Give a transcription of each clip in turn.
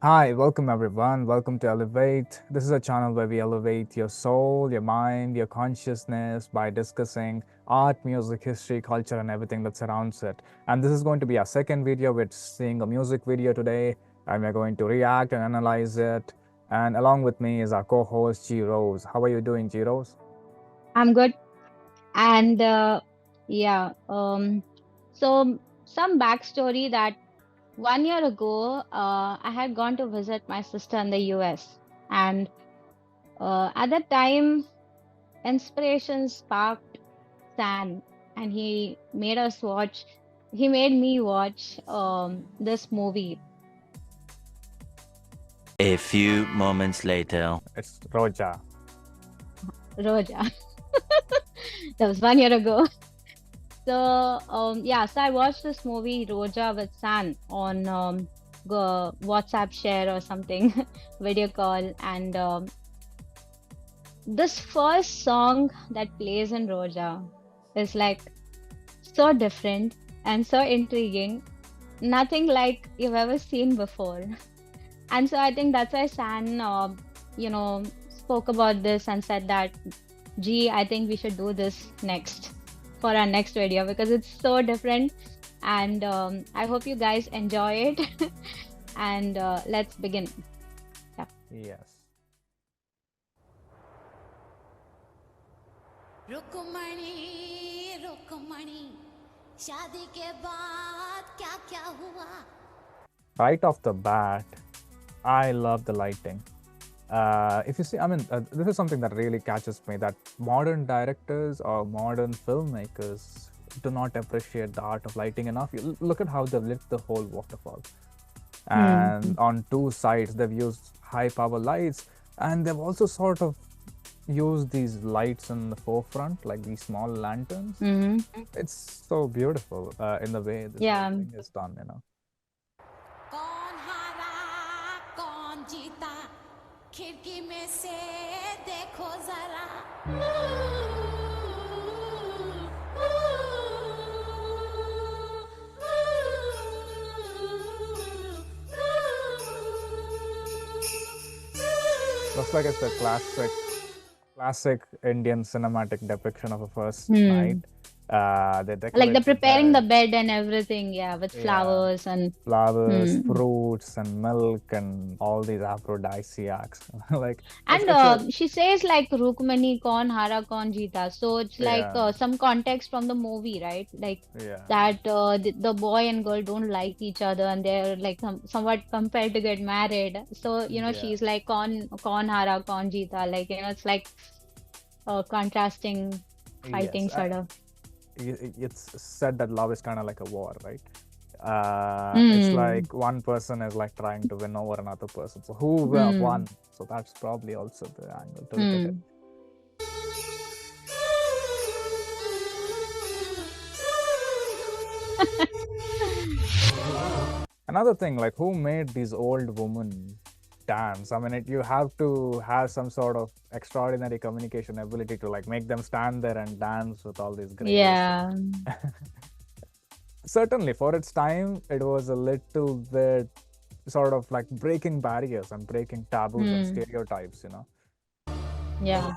Hi, welcome everyone. Welcome to Lev8. This is a channel where we elevate your soul, your mind, your consciousness by discussing art, music, history, culture, and everything that surrounds it. And this is going to be our second video. We're seeing a music video today, and we're going to react and analyze it. And along with me is our co-host G Rose. How are you doing, G Rose? I'm good. And yeah, so some backstory that 1 year ago, I had gone to visit my sister in the US. And at that time, inspiration sparked Stan, and he made me watch this movie, A few moments later. It's Roja. Roja. That was 1 year ago. So so I watched this movie Roja with San on WhatsApp share or something, video call, and this first song that plays in Roja is like so different and so intriguing, nothing like you've ever seen before. And so I think that's why San, spoke about this and said that, gee, I think we should do this next for our next video because it's so different. And I hope you guys enjoy it. And let's begin. Yeah. Yes. Rukmini Rukmini शादी के बाद क्या क्या हुआ. Right off the bat, I love the lighting. If you see, this is something that really catches me, that modern directors or modern filmmakers do not appreciate the art of lighting enough. You look at how they've lit the whole waterfall. And on two sides, they've used high power lights, and they've also sort of used these lights in the forefront, like these small lanterns. It's so beautiful in the way this thing is done, you know. कौन हारा कौन जीता खिड़की में से देखो जरा. Looks like it's a classic Indian cinematic depiction of a first night. Like they're preparing the bed and everything, with flowers and fruits and milk and all these aphrodisiacs. she says like Rukmani kaun hara kaun jeeta. So it's like some context from the movie, right? Like that the boy and girl don't like each other and they're like somewhat compelled to get married. So she's like kaun hara kaun jeeta. Like it's like contrasting fighting sort of. It's said that love is kind of like a war, right? It's like one person is like trying to win over another person. So who won? So that's probably also the angle to look at it. Another thing, like who made these old women dance? I mean, you have to have some sort of extraordinary communication ability to like make them stand there and dance with all these grace. Yeah. Certainly, for its time, it was a little bit sort of like breaking barriers and breaking taboos and stereotypes, you know. Yeah.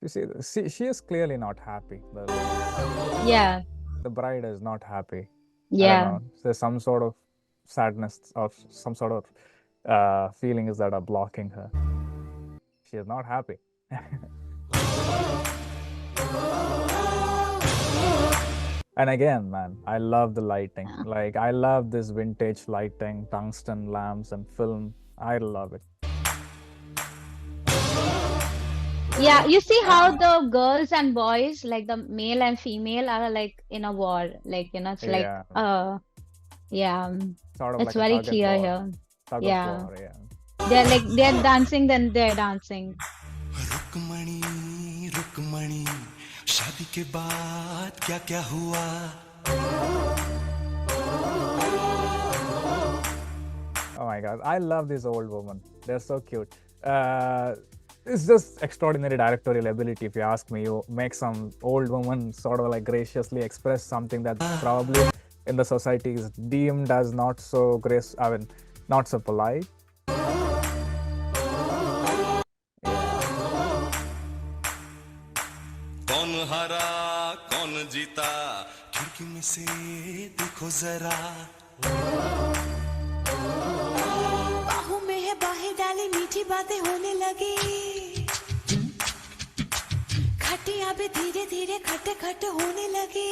You see, she is clearly not happy. The bride is not happy. Yeah. There's some sort of sadness or some sort of feelings that are blocking her. She is not happy. And again, man, I love the lighting. Like, I love this vintage lighting, tungsten lamps and film. I love it. Yeah, you see how the girls and boys, like the male and female, are like in a war. Like, it's like, Sort of it's like very clear here. Tug of war, They're dancing, then they're dancing. Rukmini Rukmini शादी के बाद क्या क्या हुआ. Oh my god, I love these old women. They're so cute. it's just extraordinary directorial ability, if you ask me. You make some old woman sort of like graciously express something that probably in the society is deemed as not so not so polite. कौन हारा कौन जीता खिड़की में से देखो जरा बाहों में है बाहें डाली मीठी बातें होने लगी खटिया भी धीरे धीरे खट खट होने लगी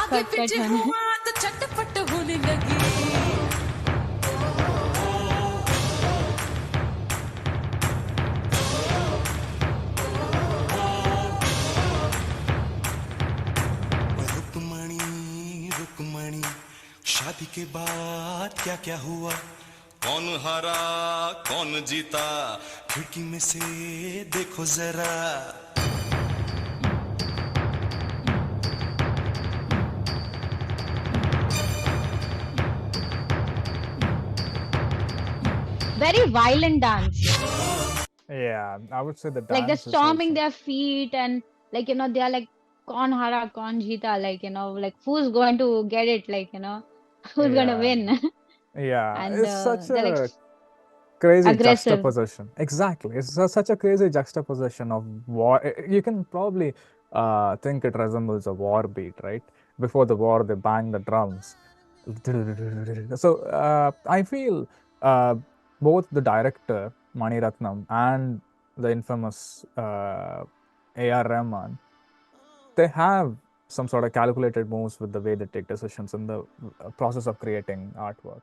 आगे खट पीछे होने। हुआ तो चटपट होने लगी रुकमणी रुकमणी शादी के बाद क्या क्या हुआ कौन हारा कौन जीता खिड़की में से देखो जरा Very violent dance. Yeah, I would say the Like they're dance is stomping also. their feet and like they are like kaun hara kaun jeeta, like like who's going to get it, like who's gonna Yeah, win. yeah, And it's such they're like a crazy aggressive. juxtaposition. Exactly, it's such a crazy juxtaposition of war. You can probably think it resembles a war beat, right? Before the war, they bang the drums. So I feel uh, both the director Mani Ratnam and the infamous A R Rahman, they have some sort of calculated moves with the way they take decisions in the process of creating artwork.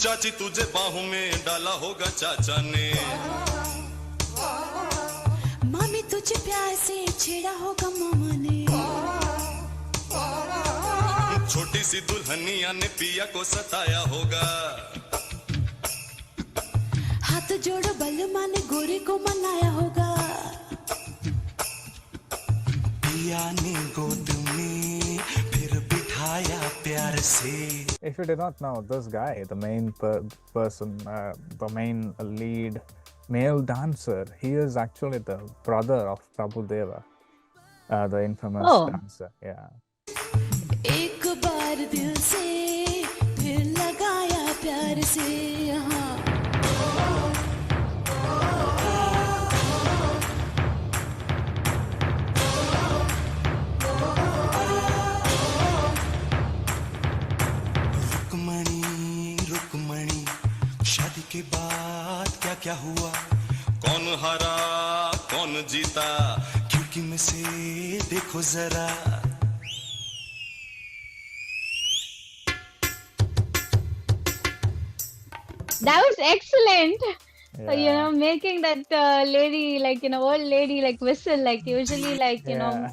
चाची तुझे बाहों में डाला होगा चाचा ने मामी तुझे प्यार से छेड़ा होगा मामा ने छोटी सी दुल्हनिया ने पिया को सताया होगा हाथ जोड़ो बलमा ने गोरे को मनाया होगा पिया ने गोद में फिर बिठाया प्यार से If you did not know, this guy, the main person, the main lead male dancer, he is actually the brother of Prabhu Deva, the infamous Oh. dancer. Yeah. एक बार दिल से फिर लगाया प्यार से यहाँ रुकमणी रुकमणी शादी के बाद क्या क्या हुआ कौन हारा कौन जीता खिड़की में से देखो जरा That was excellent. Yeah. Making that lady, like old lady, like whistle, like usually, like Yeah.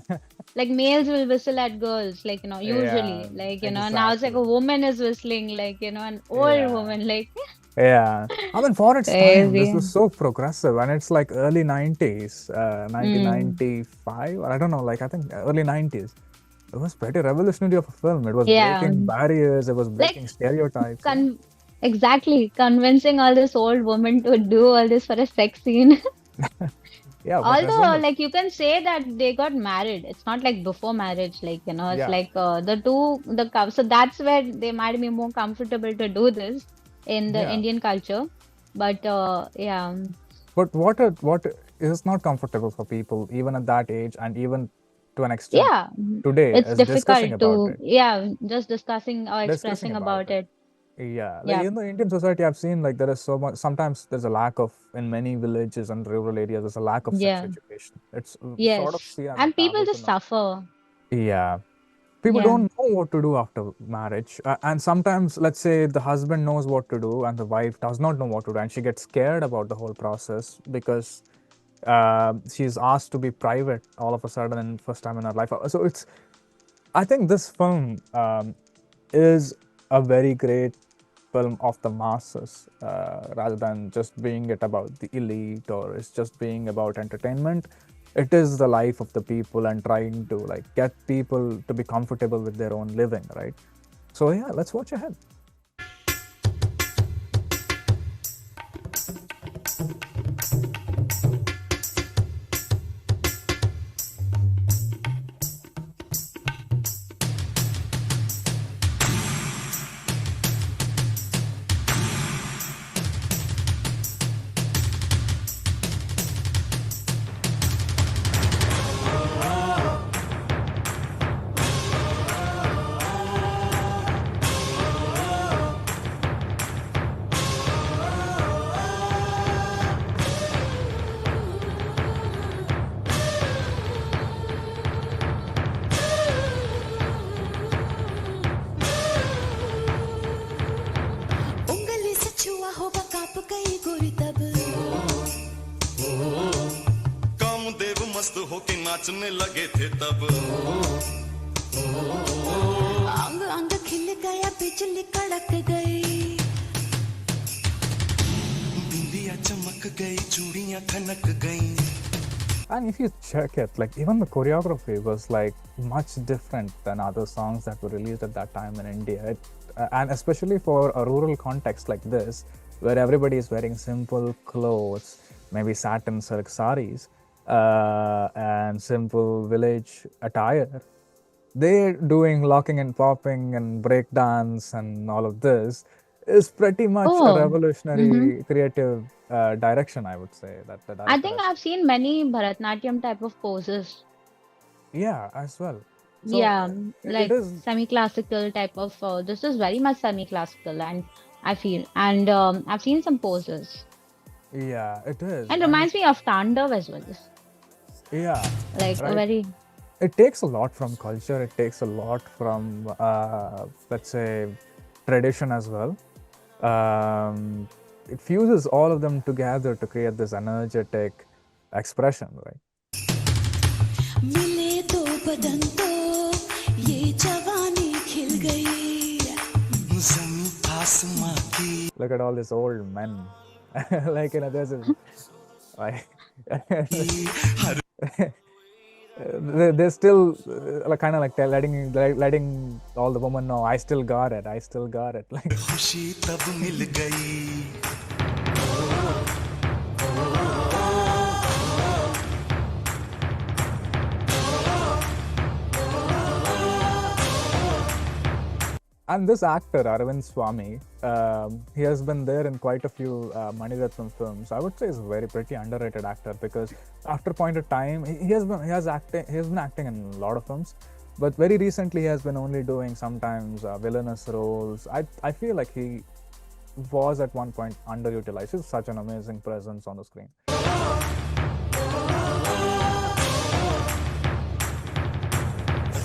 like males will whistle at girls, like usually, Yeah, like now it's like a exactly. woman is whistling, like an old Yeah. woman, like Yeah. I mean, for its time, this crazy. was so progressive, and it's like early 90s, Mm. 1995, or I don't know, like I think early 90s. It was pretty revolutionary of a film. It was Yeah. breaking barriers, it was breaking stereotypes. Con Exactly, convincing all this old woman to do all this for a sex scene. Yeah, what Although, resembles. like you can say that they got married. It's not like before marriage, like it's Yeah. like so that's where they might be more comfortable to do this in the Yeah. Indian culture. But yeah, But what is not comfortable for people, even at that age, and even to an extent yeah, today, it's is discussing difficult about to it. just discussing or Discussing expressing about about it. it. Yeah, like Yeah, in the Indian society, I've seen like there is so much. Sometimes there's a lack of, in many villages and rural areas, there's a lack of sex yeah, education. It's sort of yes, seen as a and people taboo to just know. suffer. Yeah, people Yeah, don't know what to do after marriage, and sometimes, let's say, the husband knows what to do and the wife does not know what to do, and she gets scared about the whole process because she's asked to be private all of a sudden in first time in her life. So I think this film is a very great film of the masses rather than just being it about the elite or it's just being about entertainment. it is the life of the people and trying to like get people to be comfortable with their own living, right? So yeah, let's watch ahead. उंगली से छुआ होगा कांप गई गोरी तब कामदेव मस्त होके नाचने लगे थे तब अंग अंग खिल गया बिजली कड़क गई बिंदिया चमक गई चूड़ियां खनक गई. And if you check it, like even the choreography was like much different than other songs that were released at that time in India. And especially for a rural context like this, where everybody is wearing simple clothes, maybe satin silk saris, and simple village attire, they're doing locking and popping and break dance and all of this is pretty much a Oh, revolutionary creative direction, I would say, that the I director think has. I've seen many Bharatnatyam type of poses. Yeah, as well. So Yeah, it like is, semi-classical type of. This is very much semi-classical, and I feel, and I've seen some poses, yeah, it is. and And reminds me of Tandav as well. yeah, Like a right. very It takes a lot from culture, it takes a lot from, let's say, tradition as well. It fuses all of them together to create this energetic expression, right? मिले दो बदन तो ये जवानी खिल गई जमीन आसमां की Look at all these old men. Like, there's a, like, her they're still like kind of like letting all the women know, I still got it, I still got it. Like, खुशी तब मिल गई. and this actor Arvind Swamy, he has been there in quite a few Mani Ratnam films. I would say he's a very pretty underrated actor because after a point of time he has been acting in a lot of films, but very recently he has been only doing sometimes villainous roles. I feel like he was at one point underutilized. He's such an amazing presence on the screen.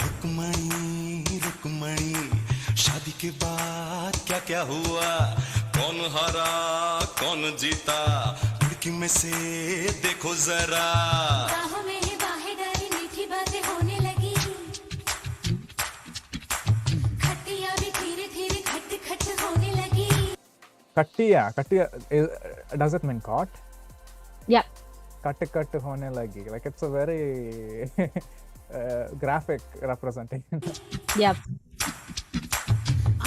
Rukmini Rukmini शादी के बाद क्या क्या हुआ कौन हारा कौन जीता खिड़की में से देखो जरा बाहों में ही बाहें डाली मीठी बातें होने लगी खट्टियाँ भी धीरे धीरे खट खट होने लगी Kattiya does it mean caught? yeah. Cut hone lagi. Like, it's a very graphic representation. Yep.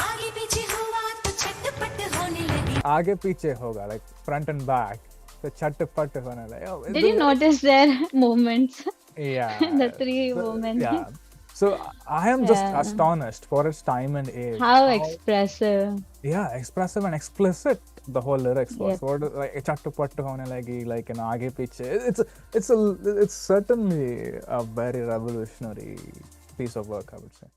आगे पीछे हुआ तो छटपट होने लगी Aage piche hoga, like front and back. So chat-pat hone lagi. Oh, Did you notice their movements? Yeah. The three women. Yeah. So I am just Yeah. astonished for its time and age. How expressive. Yeah, expressive and explicit the whole lyrics was. Yep. What like chattu-pattu hone lagi, like an aage piche. It's certainly a very revolutionary piece of work, I would say.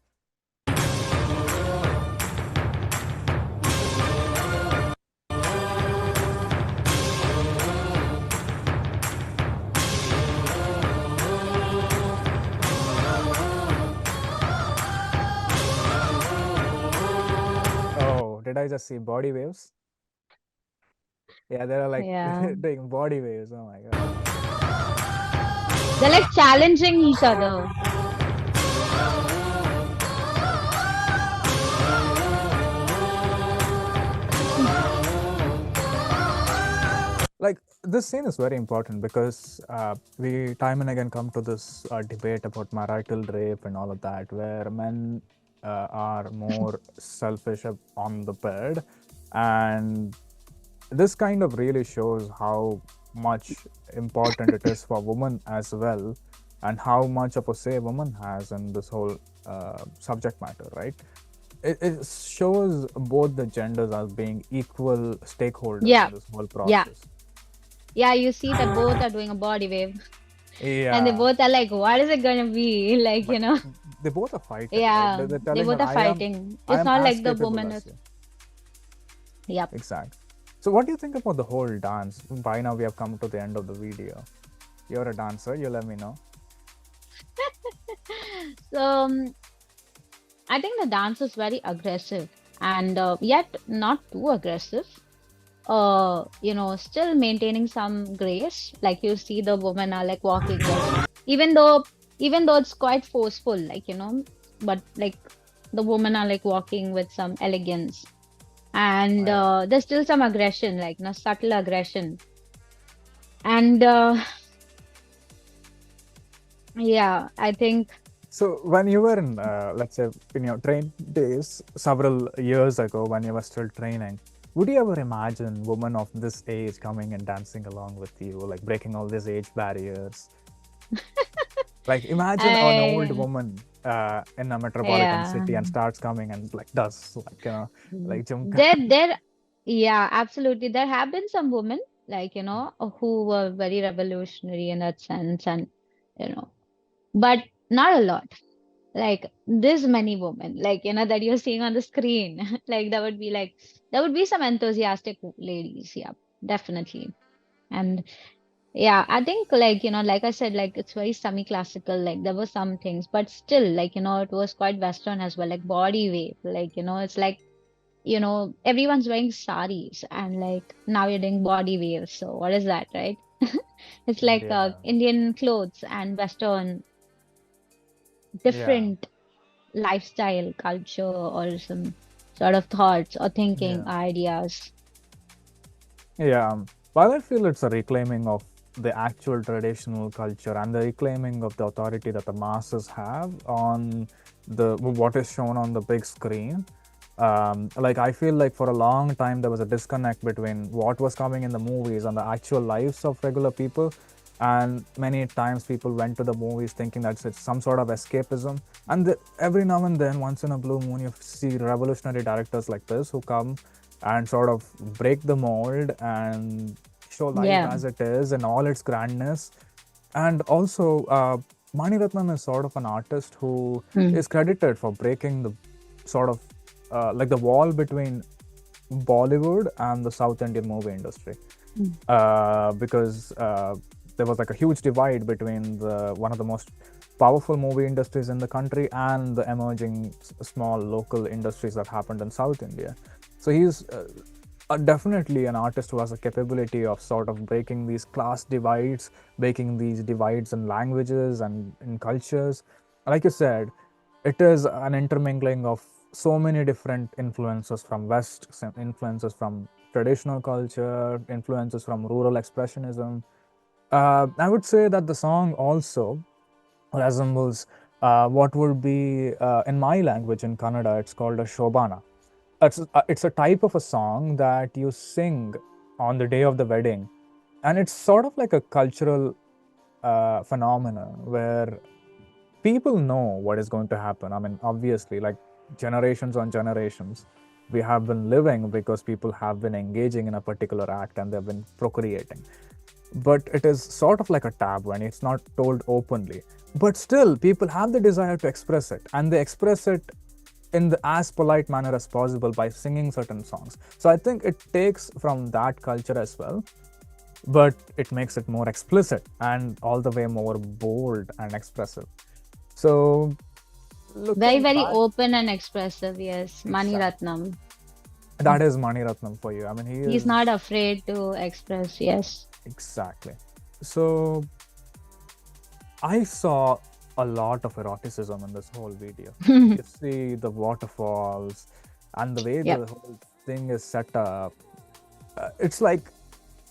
Oh, did I just see body waves? Yeah, they're like Yeah. doing body waves. Oh my god. They're like challenging each other. Like this scene is very important because we time and again come to this debate about marital rape and all of that, where men are more selfish on the bed, and this kind of really shows how much important it is for women as well, and how much of a say woman has in this whole subject matter, right? It shows both the genders as being equal stakeholders Yeah, in this whole yeah, process. yeah. You see that both are doing a body wave, and they Yeah, both are like, "What is it gonna be?" Like, but they both are fighting, right? yeah, They're they telling both that are I am, fighting. I It's am not as like the capable woman as is. you. Yep. Exactly. So, what do you think about the whole dance? By now, we have come to the end of the video. You're a dancer. You let me know. So I think the dance is very aggressive and yet not too aggressive. Still maintaining some grace. Like you see the women are like walking like even though even though it's quite forceful, but like the women are like walking with some elegance. And I, there's still some aggression, like subtle aggression. And yeah, I think so, when you were in, let's say, in your train days several years ago, when you were still training, would you ever imagine women of this age coming and dancing along with you, like breaking all these age barriers? Like, imagine an old I woman in a metropolitan yeah. city and starts coming and like does like like jump. There, yeah, absolutely. There have been some women, who were very revolutionary in that sense, and you know, but not a lot. Like this many women, that you're seeing on the screen. Like there would be some enthusiastic ladies, yeah, definitely. And yeah, I think like I said, like it's very semi-classical. Like there were some things, but still, it was quite Western as well, like body wave. It's like everyone's wearing saris and like now you're doing body wear. So what is that, right? It's like Yeah, Indian clothes and Western yeah, different lifestyle, culture, or some sort of thoughts or thinking yeah. ideas. Yeah, while I feel it's a reclaiming of the actual traditional culture and the reclaiming of the authority that the masses have on the what is shown on the big screen. Like I feel like for a long time there was a disconnect between what was coming in the movies and the actual lives of regular people. And many times people went to the movies thinking that it's some sort of escapism. And every now and then, once in a blue moon, you see revolutionary directors like this who come and sort of break the mold and show life Yeah. as it is in all its grandness. And also, Mani Ratnam is sort of an artist who Hmm. is credited for breaking the sort of like the wall between Bollywood and the South Indian movie industry, Hmm. because there was like a huge divide between the one of the most powerful movie industries in the country and the emerging small local industries that happened in South India. So he's definitely an artist who has a capability of sort of breaking these class divides, breaking these divides in languages and in cultures. Like you said, it is an intermingling of so many different influences from West, some influences from traditional culture, influences from rural expressionism. I would say that the song also resembles what would be in my language in Kannada, it's called a Shobana. It's a type of a song that you sing on the day of the wedding, and it's sort of like a cultural phenomena where people know what is going to happen. I mean, obviously, like generations on generations, we have been living because people have been engaging in a particular act and they've been procreating. But it is sort of like a taboo and it's not told openly. But still, people have the desire to express it, and they express it in the as polite manner as possible by singing certain songs. So I think it takes from that culture as well, but it makes it more explicit and all the way more bold and expressive. So Very, looking very back, open and expressive. Yes, Mani exactly, Ratnam. that is Mani Ratnam for you. I mean, he He's not is afraid to express. Yes. exactly. So I saw a lot of eroticism in this whole video. You see the waterfalls and the way Yep. the whole thing is set up. It's like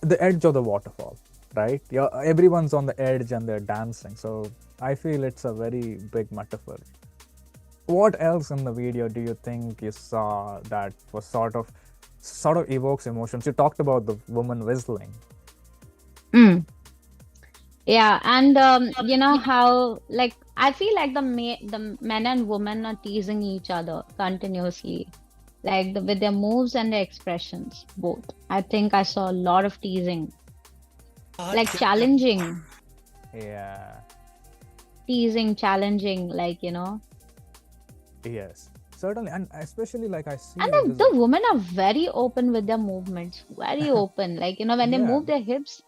the edge of the waterfall, right? Everyone's on the edge and they're dancing. So I feel it's a very big metaphor. What else in the video do you think you saw that was sort of evokes emotions? You talked about the woman whistling. Mm. Yeah, and you know how like I feel like the men and women are teasing each other continuously, like with their moves and their expressions, both. I think I saw a lot of teasing, like challenging, Yeah. challenging, like Yes. Certainly, and especially like I see And in this. the women are very open with their movements, very open. Like, when they Yeah. move their hips,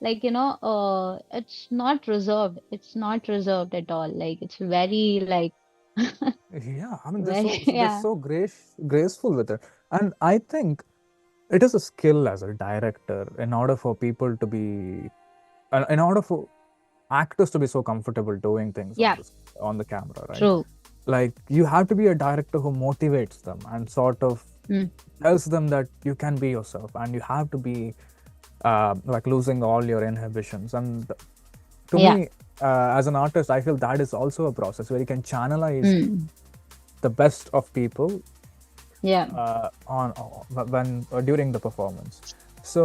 like, it's not reserved. It's not reserved at all. Like, it's very, like, Yeah, I mean very, they're yeah. so graceful with it, and I think it is a skill as a director in order for people to be, in order for actors to be so comfortable doing things Yeah, on the camera, right? true. Like you have to be a director who motivates them and sort of Mm. tells them that you can be yourself and you have to be like losing all your inhibitions. And to Yeah. me, as an artist, I feel that is also a process where you can channelize Mm. the best of people Yeah. on when during the performance. So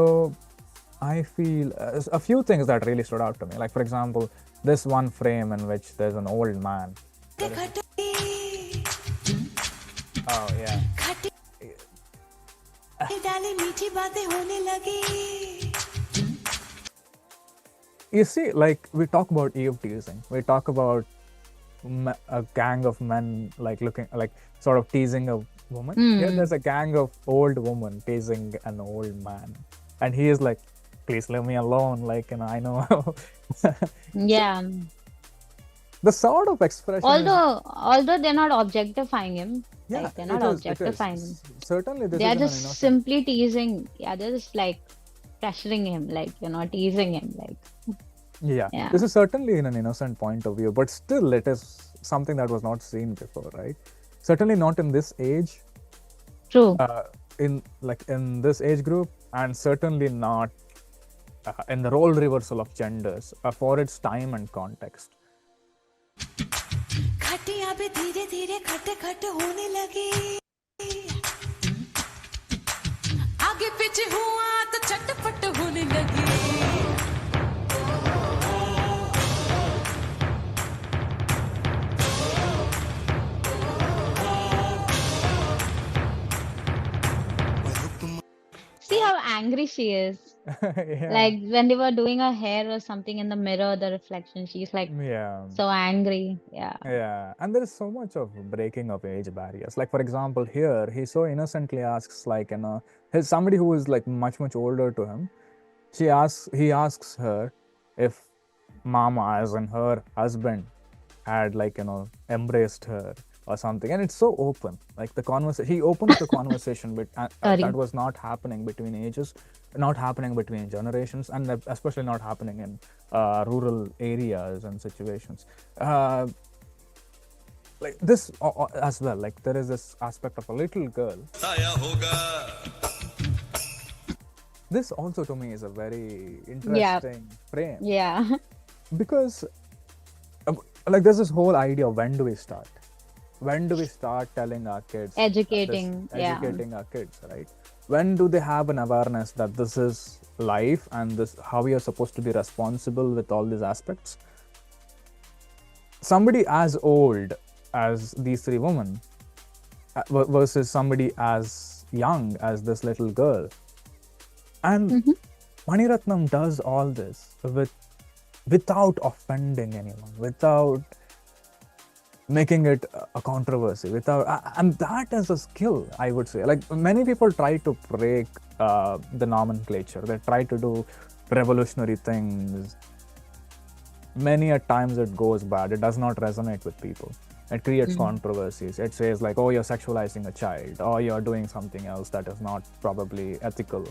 I feel a few things that really stood out to me. Like for example, this one frame in which there's an old man. Oh yeah. You see, like we talk about Eve teasing. We talk about a gang of men like looking like sort of teasing a woman. Here Mm. there's a gang of old women teasing an old man, and he is like, "Please leave me alone." Like, I know. Yeah. The sort of expression is, Although they're not objectifying him, yeah, like they're not it is. objectifying him. Certainly, this They are is an just innocent. simply teasing. Yeah, they're just like pressuring him, like, teasing him, like, Yeah, yeah. this is certainly in an innocent point of view, but still, it is something that was not seen before, right? Certainly not in this age, True. in this age group, and certainly not in the role reversal of genders for its time and context. खटिया पे धीरे धीरे खट खट होने लगी आगे पीछे हुआ तो चटपट होने लगी See how angry she is. Yeah. Like when they were doing her hair or something in the mirror, the reflection, she's like Yeah. so angry. Yeah. Yeah, and there is so much of breaking of age barriers. Like for example, here he so innocently asks, like, his somebody who is like much older to him. He asks her if Mama, as in her husband, had like embraced her or something, and it's so open. Like the conversation, he opens the conversation, but Sorry. that was not happening between ages, not happening between generations, and especially not happening in rural areas and situations. Like this as well. Like there is this aspect of a little girl. This also to me is a very interesting frame Yeah. because like there's this whole idea of when do we start telling our kids Educating. Yeah. educating our kids, right? When do they have an awareness that this is life and this how we are supposed to be responsible with all these aspects? Somebody as old as these three women versus somebody as young as this little girl, and Mani Ratnam does all this without offending anyone, without making it a controversy, and that is a skill, I would say. Like many people try to break the nomenclature, they try to do revolutionary things. Many a times it goes bad, it does not resonate with people, it creates controversies. It says like, oh, you're sexualizing a child, or you're doing something else that is not probably ethical.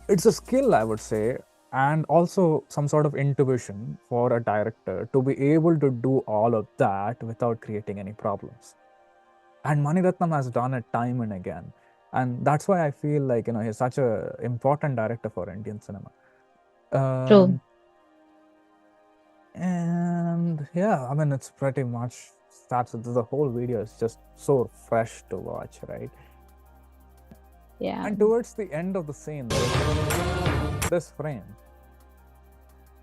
It's a skill, I would say, and also some sort of intuition for a director to be able to do all of that without creating any problems. And Mani Ratnam has done it time and again. And that's why I feel like, he's such a important director for Indian cinema. True. And yeah, I mean, it's pretty much starts with the whole video is just so fresh to watch, right? Yeah. And towards the end of the scene, this frame,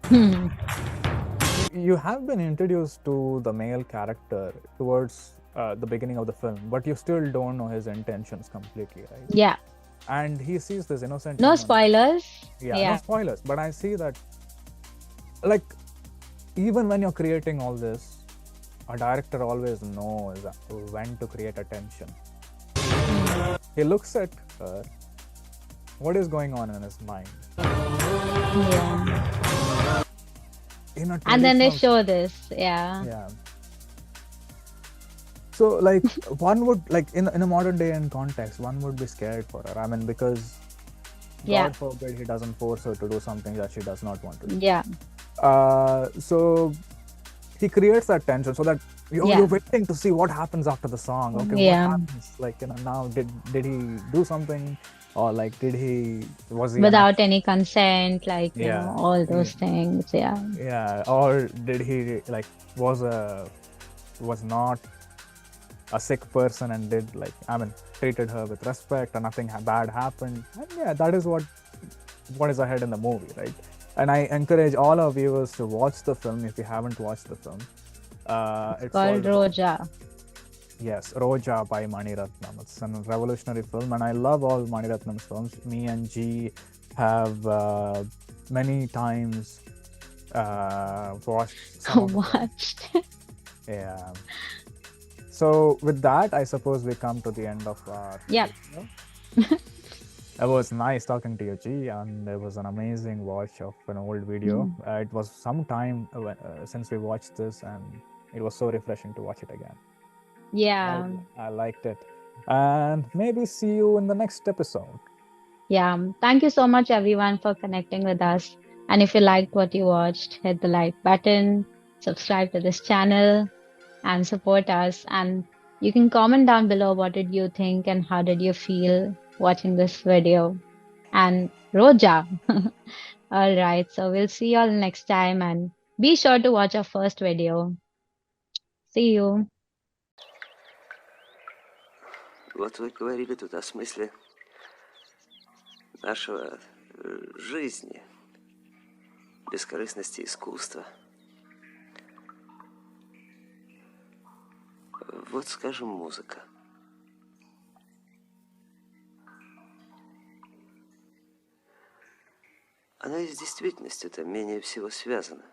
Hmm. you have been introduced to the male character towards the beginning of the film, but you still don't know his intentions completely, right? Yeah. And he sees this innocent No woman. spoilers. Yeah, no Yeah. spoilers, but I see that, like, even when you're creating all this, a director always knows when to create attention. He looks at her, what is going on in his mind. Yeah. In a And then they traditional- show this. Yeah. Yeah. So, like, one would, like, in a modern day and context, one would be scared for her. I mean, because Yeah. God forbid he doesn't force her to do something that she does not want to do. Yeah. So he creates that tension so that you're Yeah. waiting to see what happens after the song. Okay, Yeah. what happens? Like, now did he do something, or like was he Without any consent, like, Yeah. all those things. Yeah. yeah, or did he like was not a sick person and did, like, I mean, treated her with respect and nothing bad happened. And yeah, that is what is ahead in the movie, right? And I encourage all our viewers to watch the film if you haven't watched the film. It's Called Roja. Yes, Roja by Mani Ratnam. It's a revolutionary film, and I love all Mani Ratnam's films. Me and G have many times watched some of the films. Watched. Yeah. So with that, I suppose we come to the end of our Yep. video. It was nice talking to you, G, and it was an amazing watch of an old video. It was some time since we watched this, and it was so refreshing to watch it again. Yeah. I liked it. And maybe see you in the next episode. Yeah. Thank you so much, everyone, for connecting with us. And if you liked what you watched, hit the like button, subscribe to this channel, and support us. And you can comment down below what did you think and how did you feel watching this video. And Roja. All right. So we'll see you all next time. And be sure to watch our first video. See you. Вот вы говорили тут о смысле нашего жизни, бескорыстности искусства. Вот, скажем, музыка. Она и с действительностью-то менее всего связана.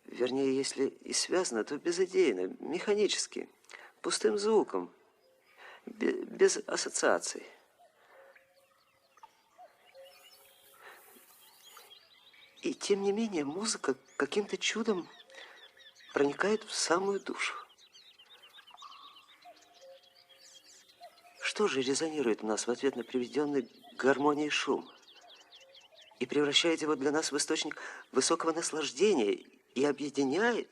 Вернее, если и связана, то безыдейно, механически, пустым звуком, без ассоциаций. И тем не менее музыка каким-то чудом проникает в самую душу. Что же резонирует у нас в ответ на приведенный к гармонии шум и превращает его для нас в источник высокого наслаждения и объединяет?